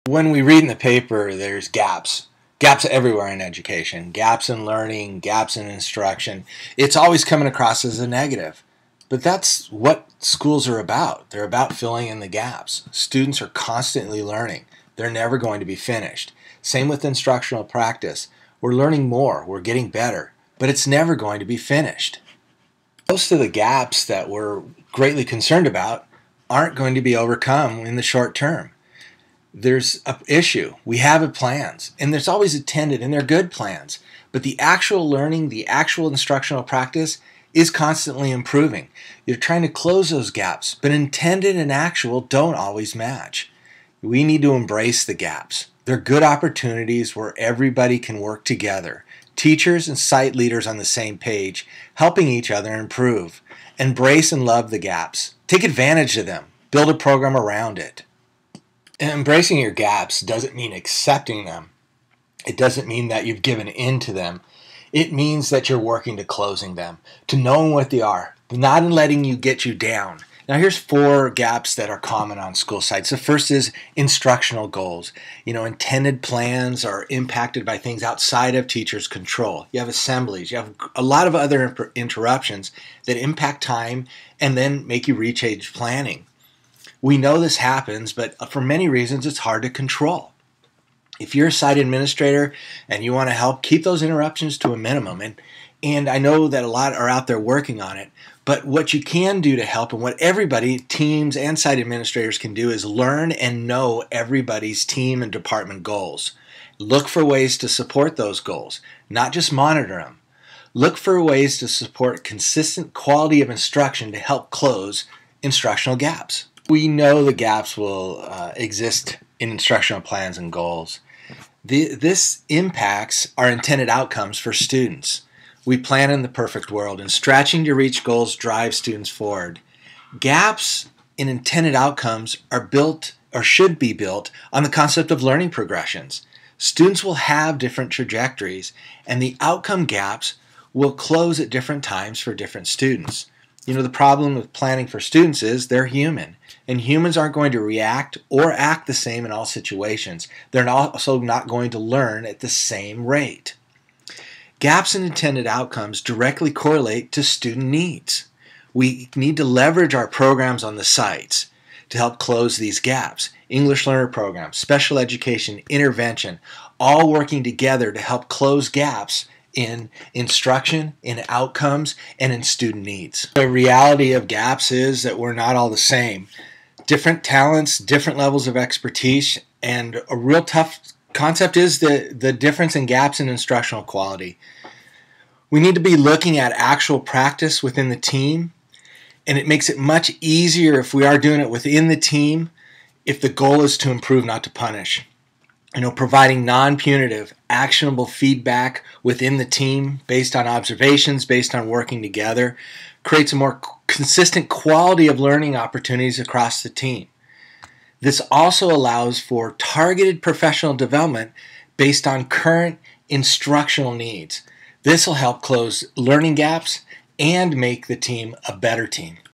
When we read in the paper, there's gaps. Gaps everywhere in education, gaps in learning, gaps in instruction. It's always coming across as a negative. But that's what schools are about. They're about filling in the gaps. Students are constantly learning. They're never going to be finished. Same with instructional practice. We're learning more, we're getting better, but it's never going to be finished. Most of the gaps that we're greatly concerned about aren't going to be overcome in the short term. There's an issue. We have plans, and there's always attended, and they're good plans. But the actual learning, the actual instructional practice is constantly improving. You're trying to close those gaps, but intended and actual don't always match. We need to embrace the gaps. They're good opportunities where everybody can work together. Teachers and site leaders on the same page, helping each other improve. Embrace and love the gaps. Take advantage of them. Build a program around it. Embracing your gaps doesn't mean accepting them. It doesn't mean that you've given in to them. It means that you're working to closing them, to knowing what they are, not in letting you get you down. Now here's 4 gaps that are common on school sites. The first is instructional goals. Intended plans are impacted by things outside of teachers' control. You have assemblies, you have a lot of other interruptions that impact time and then make you rechange planning. We know this happens, but for many reasons it's hard to control. If you're a site administrator and you want to help, keep those interruptions to a minimum. And I know that a lot are out there working on it, but what you can do to help, and what everybody, teams and site administrators can do, is learn and know everybody's team and department goals. Look for ways to support those goals, not just monitor them. Look for ways to support consistent quality of instruction to help close instructional gaps. We know the gaps will exist in instructional plans and goals. This impacts our intended outcomes for students. We plan in the perfect world, and stretching to reach goals drives students forward. Gaps in intended outcomes are built, or should be built, on the concept of learning progressions. Students will have different trajectories, and the outcome gaps will close at different times for different students. The problem with planning for students is they're human, and humans aren't going to react or act the same in all situations. They're also not going to learn at the same rate. Gaps in intended outcomes directly correlate to student needs. We need to leverage our programs on the sites to help close these gaps. English learner programs, special education, intervention, all working together to help close gaps in instruction, in outcomes, and in student needs. The reality of gaps is that we're not all the same. Different talents, different levels of expertise, and a real tough concept is the difference in gaps in instructional quality. We need to be looking at actual practice within the team, and it makes it much easier if we are doing it within the team if the goal is to improve, not to punish. Providing non-punitive, actionable feedback within the team based on observations, based on working together, creates a more consistent quality of learning opportunities across the team. This also allows for targeted professional development based on current instructional needs. This will help close learning gaps and make the team a better team.